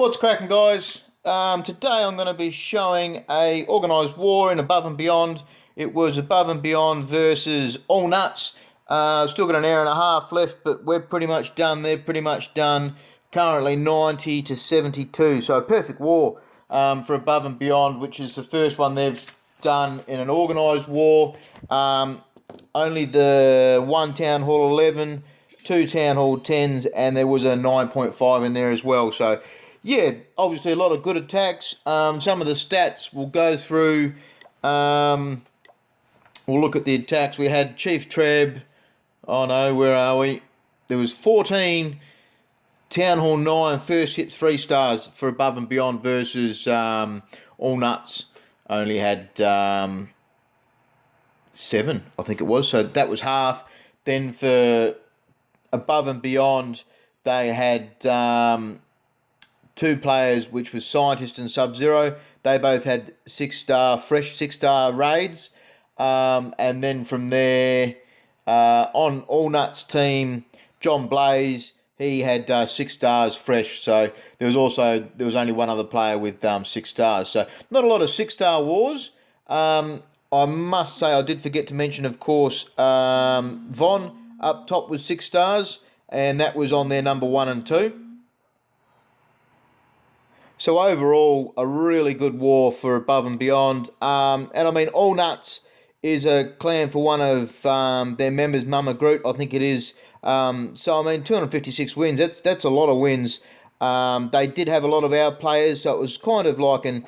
What's cracking, guys? Today I'm going to be showing a organised war in Above and Beyond. It was Above and Beyond versus All Nuts. Still got an hour and a half left, but we're pretty much done. They're pretty much done. Currently 90 to 72, so a perfect war for Above and Beyond, which is the first one they've done in an organised war. Only the one Town Hall 11, two Town Hall 10s, and there was a 9.5 in there as well. So yeah, obviously a lot of good attacks. Some of the stats we'll go through. We'll look at the attacks. We had Chief Treb. Oh no, where are we? There was 14 Town Hall 9 first hit 3 stars for Above and Beyond versus All Nuts. Only had 7, I think it was. So that was half. Then for Above and Beyond, they had 2 players, which was Scientist and Sub-Zero. They both had 6-star, fresh 6-star raids. And then from there, on All Nuts team, John Blaze, he had 6 stars fresh. So there was only one other player with 6 stars. So not a lot of 6-star wars. I must say I did forget to mention, of course, Von up top was 6 stars, and that was on their number 1 and 2. So overall, a really good war for Above and Beyond. And I mean, All Nuts is a clan for one of their members, Mama Groot, I think it is. So I mean, 256 wins. That's a lot of wins. They did have a lot of our players, so it was kind of like an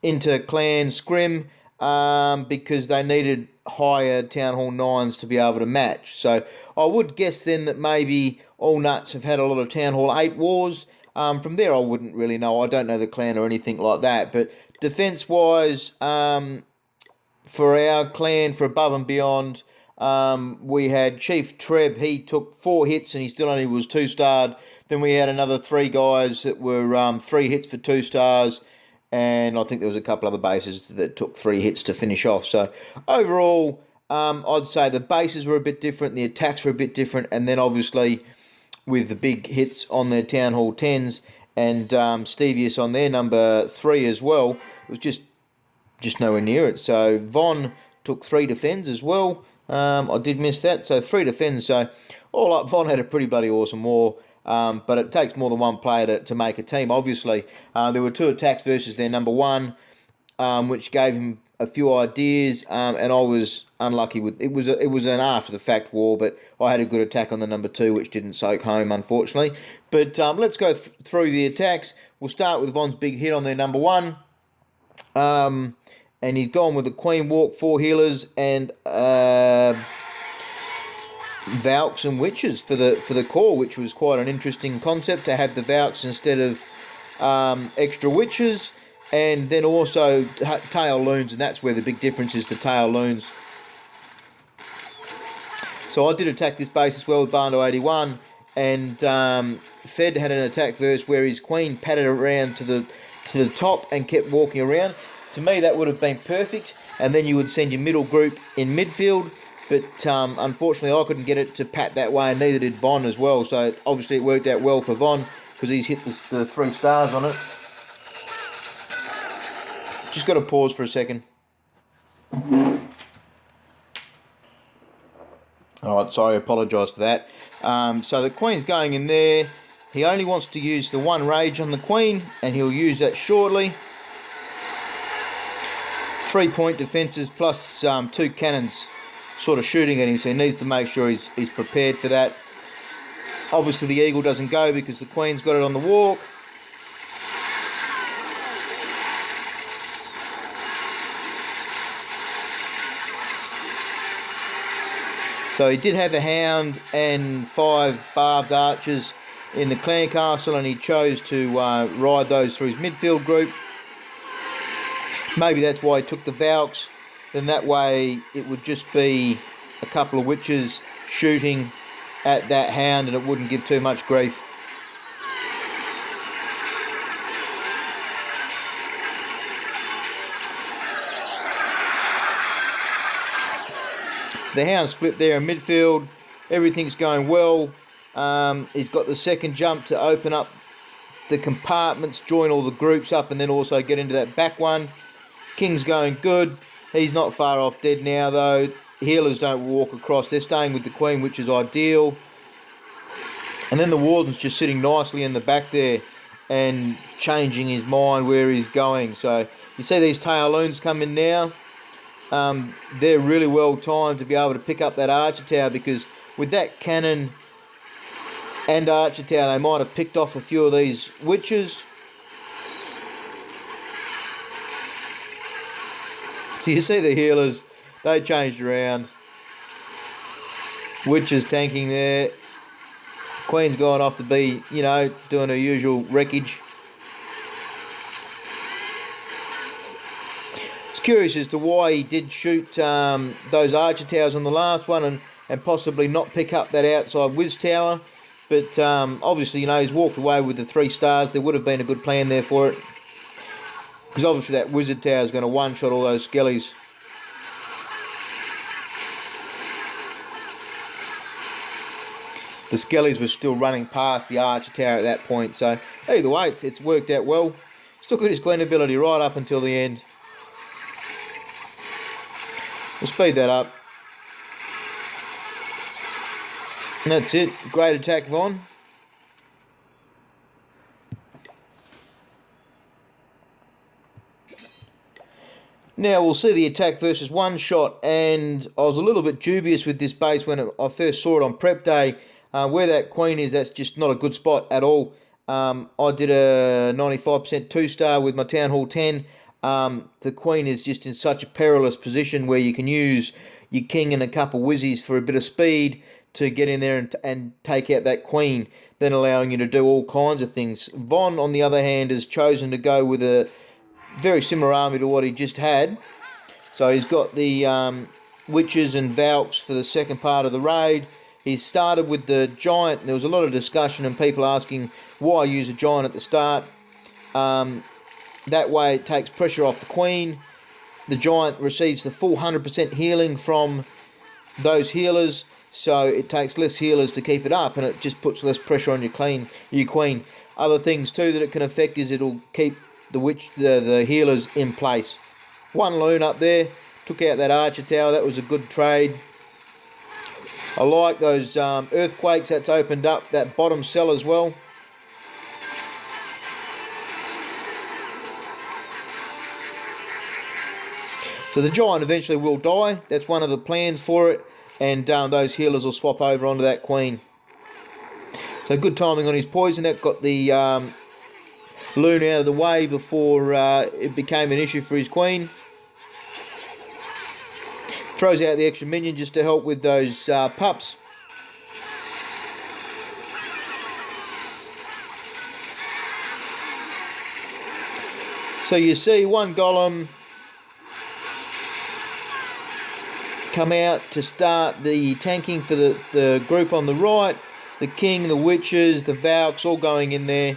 inter-clan scrim because they needed higher Town Hall 9s to be able to match. So I would guess then that maybe All Nuts have had a lot of Town Hall 8 wars. From there, I wouldn't really know. I don't know the clan or anything like that. But defense-wise, for our clan, for Above and Beyond, we had Chief Treb. He took 4 hits and he still only was 2-starred. Then we had another 3 guys that were 3 hits for 2 stars. And I think there was a couple other bases that took 3 hits to finish off. So overall, I'd say the bases were a bit different. The attacks were a bit different. And then obviously, with the big hits on their Town Hall 10s and Stevius on their number 3 as well, it was just nowhere near it. So Von took 3 defends as well. I did miss that. So 3 defends. So all up, Von had a pretty bloody awesome war. But it takes more than one player to make a team. Obviously, there were 2 attacks versus their number 1, which gave him a few ideas, and I was unlucky with it. Was an after the fact war, but I had a good attack on the number 2, which didn't soak home, unfortunately. But let's go through the attacks. We'll start with Von's big hit on their number 1, and he's gone with the Queen Walk, 4 healers, and Valks and Witches for the core, which was quite an interesting concept to have the Valks instead of extra Witches. And then also tail loons, and that's where the big difference is, the tail loons. So I did attack this base as well with Barndo 81, and Fed had an attack verse where his queen padded around to the top and kept walking around. To me, that would have been perfect, and then you would send your middle group in midfield. But unfortunately, I couldn't get it to pat that way, and neither did Von as well. So obviously, it worked out well for Von because he's hit the 3 stars on it. Just got to pause for a second. Alright, sorry, I apologise for that. So the Queen's going in there. He only wants to use the 1 rage on the Queen, and he'll use that shortly. 3-point defences plus 2 cannons sort of shooting at him, so he needs to make sure he's prepared for that. Obviously the Eagle doesn't go because the Queen's got it on the walk. So he did have a Hound and 5 barbed archers in the clan castle, and he chose to ride those through his midfield group. Maybe that's why he took the Valks. Then that way it would just be a couple of Witches shooting at that Hound, and it wouldn't give too much grief. The Hound split there in midfield. Everything's going well. He's got the second jump to open up the compartments, join all the groups up, and then also get into that back one. King's going good. He's not far off dead now, though. Healers don't walk across. They're staying with the Queen, which is ideal. And then the Warden's just sitting nicely in the back there and changing his mind where he's going. So you see these tail loons come in now. They're really well timed to be able to pick up that archer tower, because with that cannon and archer tower, they might have picked off a few of these witches. So you see the healers, they changed around. Witches tanking there. Queen's gone off to be, you know, doing her usual wreckage. It's curious as to why he did shoot those archer towers on the last one and possibly not pick up that outside whiz tower. But obviously, you know, he's walked away with the 3 stars. There would have been a good plan there for it, because obviously that wizard tower is going to one-shot all those skellies. The skellies were still running past the archer tower at that point. So either way, it's worked out well. Still got his Queen ability right up until the end. We'll speed that up. And that's it. Great attack, Von. Now we'll see the attack versus one shot, and I was a little bit dubious with this base when I first saw it on prep day. Where that Queen is, that's just not a good spot at all. I did a 95% 2-star with my Town Hall 10. The Queen is just in such a perilous position where you can use your King and a couple whizzies for a bit of speed to get in there and take out that Queen, then allowing you to do all kinds of things. Von, on the other hand, has chosen to go with a very similar army to what he just had. So he's got the witches and Valks for the second part of the raid. He started with the giant. There was a lot of discussion and people asking why use a giant at the start. That way it takes pressure off the Queen. The giant receives the full 100% healing from those healers, so it takes less healers to keep it up, and it just puts less pressure on your Queen. Other things too that it can affect is it'll keep the healers in place. One loon up there, took out that archer tower. That was a good trade. I like those earthquakes that's opened up that bottom cell as well. So the giant eventually will die. That's one of the plans for it. And those healers will swap over onto that Queen. So good timing on his poison. That got the loon out of the way before it became an issue for his Queen. Throws out the extra minion just to help with those pups. So you see one golem come out to start the tanking for the group on the right. The King, the witches, the Valks all going in there.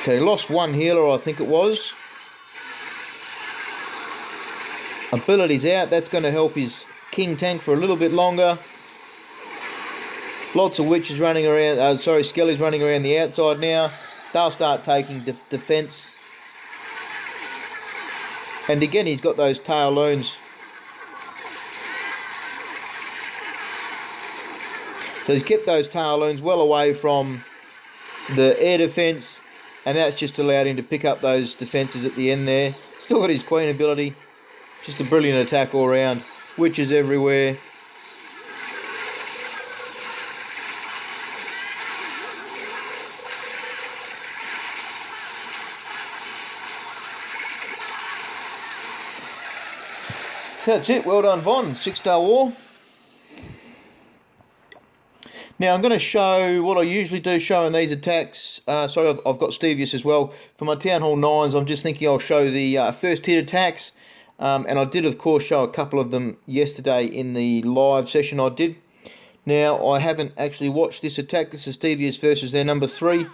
So he lost one healer, I think it was. Abilities out. That's going to help his King tank for a little bit longer. Lots of witches running around. Skellies running around the outside now. They'll start taking defense. And again, he's got those tail loons. So he's kept those tail loons well away from the air defense. And that's just allowed him to pick up those defences at the end there. Still got his Queen ability. Just a brilliant attack all round. Witches everywhere. So that's it. Well done, Von. 6-star war. Now I'm going to show what I usually do showing these attacks. Sorry, I've got Stevius as well. For my Town Hall 9s, I'm just thinking I'll show the first hit attacks. And I did, of course, show a couple of them yesterday in the live session I did. Now, I haven't actually watched this attack. This is Stevius versus their number 3.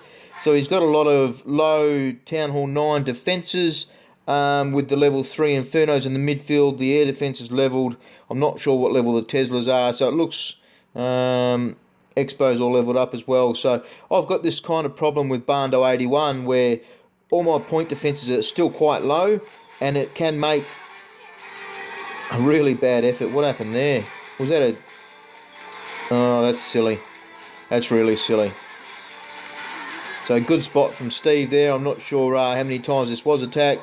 So he's got a lot of low Town Hall 9 defences with the level 3 Infernos in the midfield. The air defence is levelled. I'm not sure what level the Teslas are. So it looks Expo's all levelled up as well. So I've got this kind of problem with Bando 81 where all my point defences are still quite low and it can make a really bad effort. What happened there? Was that a... Oh, that's silly. That's really silly. So good spot from Steve there. I'm not sure how many times this was attacked.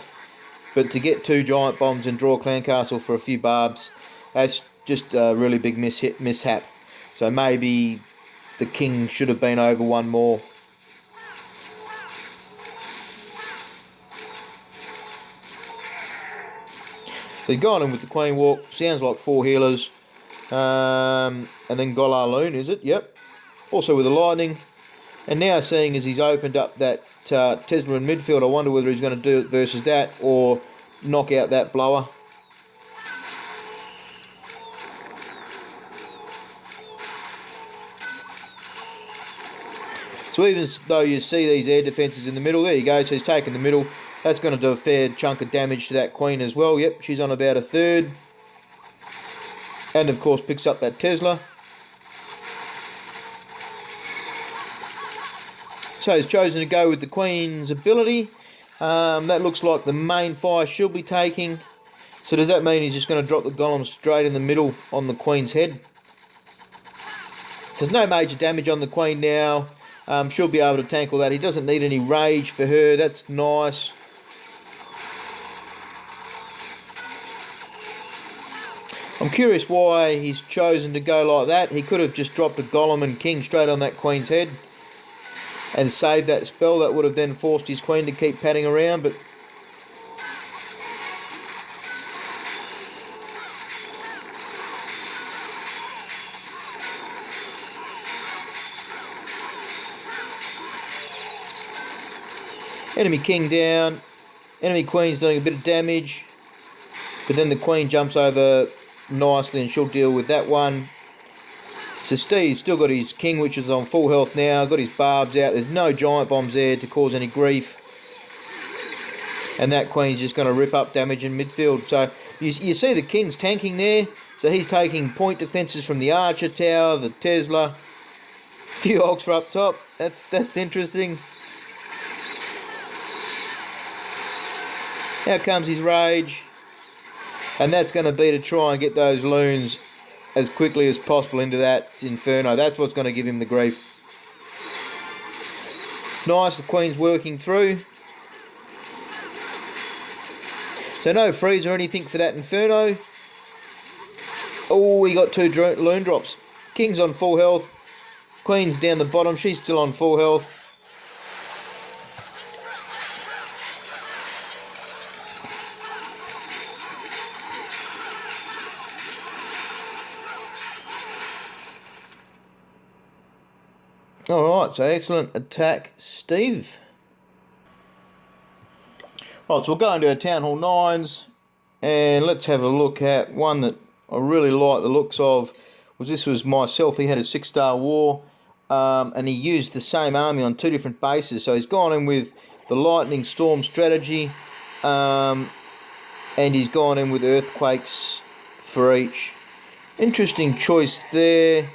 But to get 2 giant bombs and draw Clan Castle for a few barbs, that's just a really big mishap. So maybe the king should have been over one more. So he's gone in with the Queen Walk. Sounds like 4 healers. And then Golar Loon, is it? Yep. Also with the Lightning. And now seeing as he's opened up that Tesla in midfield, I wonder whether he's going to do it versus that or knock out that blower. So even though you see these air defences in the middle, there you go, so he's taken the middle. That's going to do a fair chunk of damage to that Queen as well. Yep, she's on about a third. And of course picks up that Tesla. So he's chosen to go with the Queen's ability. That looks like the main fire she'll be taking. So does that mean he's just going to drop the golem straight in the middle on the Queen's head? So there's no major damage on the Queen now. She'll be able to tank all that. He doesn't need any rage for her. That's nice. I'm curious why he's chosen to go like that. He could have just dropped a golem and king straight on that Queen's head and saved that spell. That would have then forced his Queen to keep padding around, but enemy king down, enemy queen's doing a bit of damage, but then the Queen jumps over nicely and she'll deal with that one. So Steve's still got his king, which is on full health now, got his barbs out, there's no giant bombs there to cause any grief. And that Queen's just going to rip up damage in midfield. So you see the king's tanking there, so he's taking point defences from the Archer Tower, the Tesla, a few Ox for up top, that's interesting. Out comes his rage, and that's going to be to try and get those loons as quickly as possible into that Inferno. That's what's going to give him the grief. Nice, the Queen's working through. So no freeze or anything for that Inferno. Oh, he got 2 loon drops. King's on full health. Queen's down the bottom, she's still on full health. Alright, so excellent attack, Steve. Right, so we'll go into our Town Hall 9s and let's have a look at one that I really like the looks of. This was myself. He had a 6-star war and he used the same army on 2 different bases. So he's gone in with the Lightning Storm strategy and he's gone in with Earthquakes for each. Interesting choice there,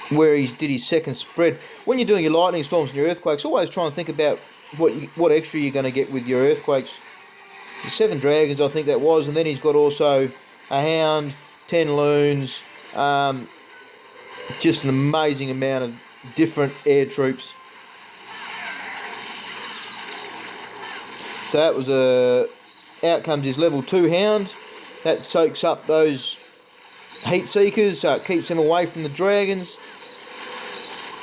where he did his second spread. When you're doing your Lightning Storms and your Earthquakes, always try and think about what extra you're going to get with your Earthquakes. The 7 dragons, I think that was, and then he's got also a hound, 10 loons, just an amazing amount of different air troops. So that was out comes his level 2 hound. That soaks up those heat seekers, so it keeps them away from the dragons.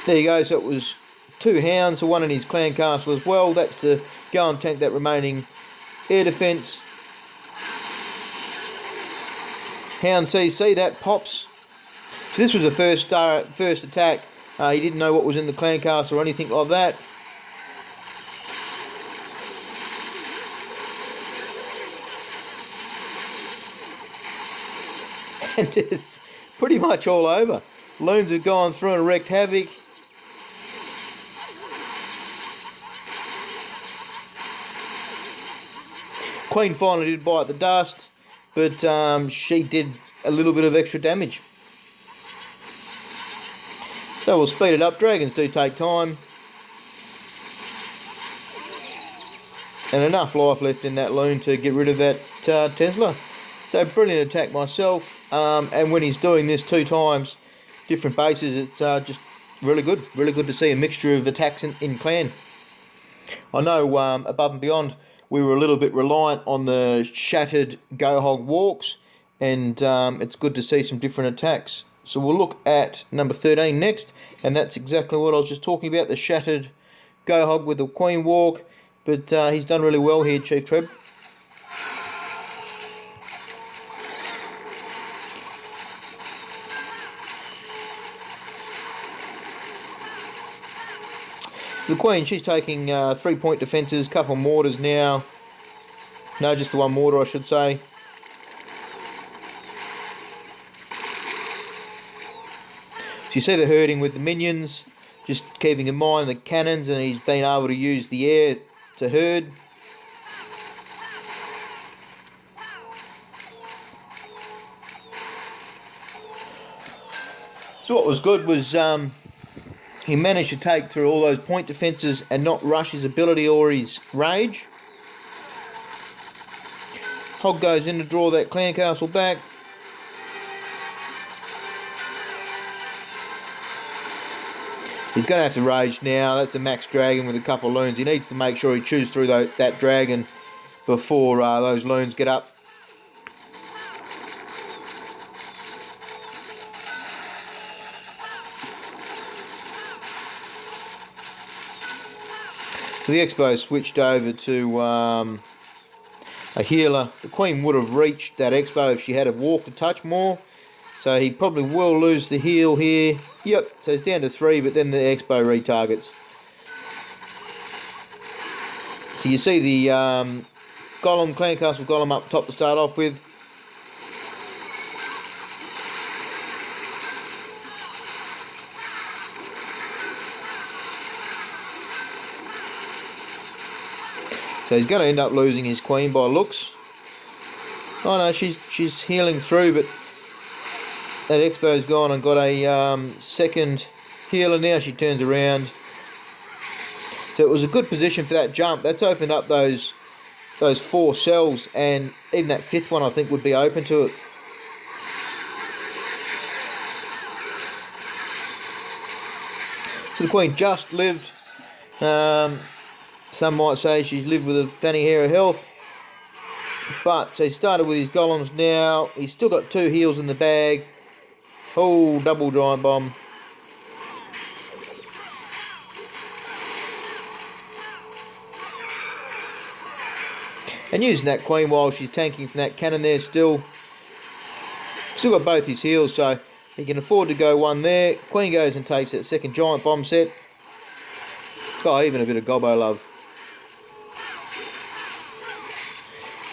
There you go, so it was 2 hounds, so 1 in his clan castle as well. That's to go and tank that remaining air defence. Hound CC, that pops. So this was a first attack. He didn't know what was in the clan castle or anything like that. And it's pretty much all over. Loons have gone through and wreaked havoc. Queen finally did bite the dust, but she did a little bit of extra damage. So we'll speed it up. Dragons do take time. And enough life left in that loon to get rid of that Tesla. So brilliant attack myself. And when he's doing this 2 times, different bases, it's just really good. Really good to see a mixture of attacks in clan. I know above and beyond, we were a little bit reliant on the shattered Go Hog walks. And it's good to see some different attacks. So we'll look at number 13 next. And that's exactly what I was just talking about. The shattered Go Hog with the Queen walk. But he's done really well here, Chief Treb. The Queen, she's taking 3-point defences, couple mortars now. No, just the 1 mortar, I should say. So you see the herding with the minions, just keeping in mind the cannons, and he's been able to use the air to herd. So what was good was he managed to take through all those point defences and not rush his ability or his rage. Hog goes in to draw that clan castle back. He's going to have to rage now. That's a max dragon with a couple of loons. He needs to make sure he chews through that dragon before those loons get up. So the Expo switched over to a healer. The Queen would have reached that Expo if she had walked a touch more. So he probably will lose the heal here. Yep, so it's down to 3, but then the Expo retargets. So you see the Golem, Clan Castle Golem up top to start off with. So he's going to end up losing his Queen by looks. Oh no, she's healing through, but that Expo's gone and got a second healer now. She turns around. So it was a good position for that jump. That's opened up those 4 cells, and even that 5th one I think would be open to it. So the Queen just lived. Some might say she's lived with a fanny hair of health. But so he started with his golems now. He's still got 2 heals in the bag. Oh, double giant bomb. And using that Queen while she's tanking from that cannon there still. Still got both his heals, so he can afford to go 1 there. Queen goes and takes that second giant bomb set. Oh, even a bit of gobbo love.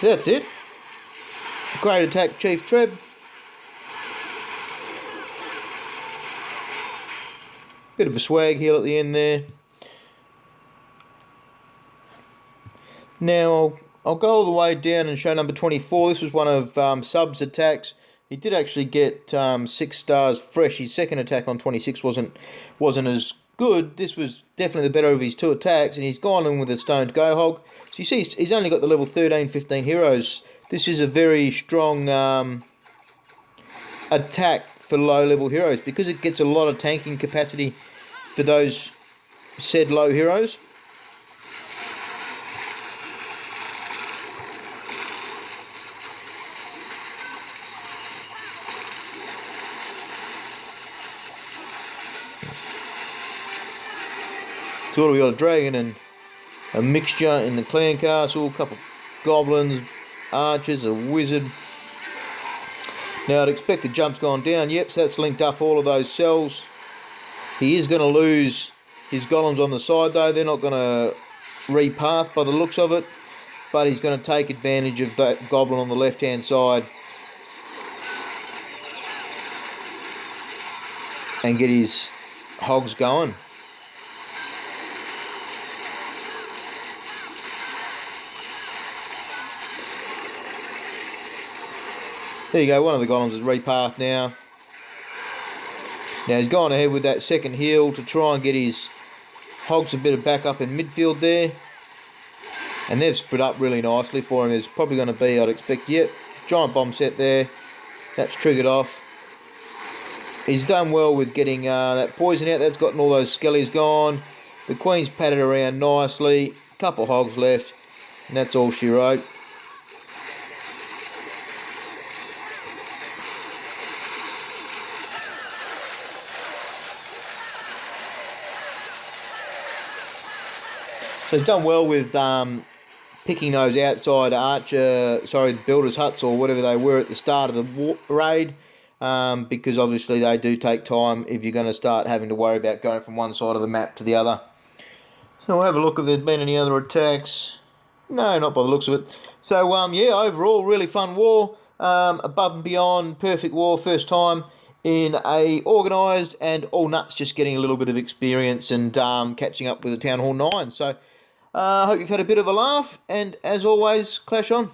So that's it. Great attack, Chief Treb. Bit of a swag heal at the end there. Now I'll go all the way down and show number 24. This was one of Sub's attacks. He did actually get 6 stars fresh. His second attack on 26 wasn't as good. This was definitely the better of his 2 attacks, and he's gone in with a stoned Go Hog. So you see he's only got the level 13, 15 heroes. This is a very strong attack for low level heroes because it gets a lot of tanking capacity for those said low heroes. So we got a dragon and a mixture in the clan castle, a couple of goblins, archers, a wizard. Now I'd expect the jump's gone down. Yep, so that's linked up all of those cells. He is going to lose his golems on the side though. They're not going to repath by the looks of it, but he's going to take advantage of that goblin on the left hand side. and get his hogs going. There you go, one of the golems is repathed now. Now he's gone ahead with that second heal to try and get his hogs a bit of backup in midfield there. And they've split up really nicely for him. There's probably going to be, I'd expect, yep, giant bomb set there. That's triggered off. He's done well with getting that poison out. That's gotten all those skellies gone. The queen's patted around nicely. Couple hogs left. And that's all she wrote. So he's done well with picking those outside builders' huts or whatever they were at the start of the raid, because obviously they do take time if you're going to start having to worry about going from one side of the map to the other. So we'll have a look if there's been any other attacks. No, not by the looks of it. So yeah, overall really fun war, above and beyond, perfect war, first time in a organised, and all nuts just getting a little bit of experience and catching up with the Town Hall 9. So I hope you've had a bit of a laugh, and as always, clash on.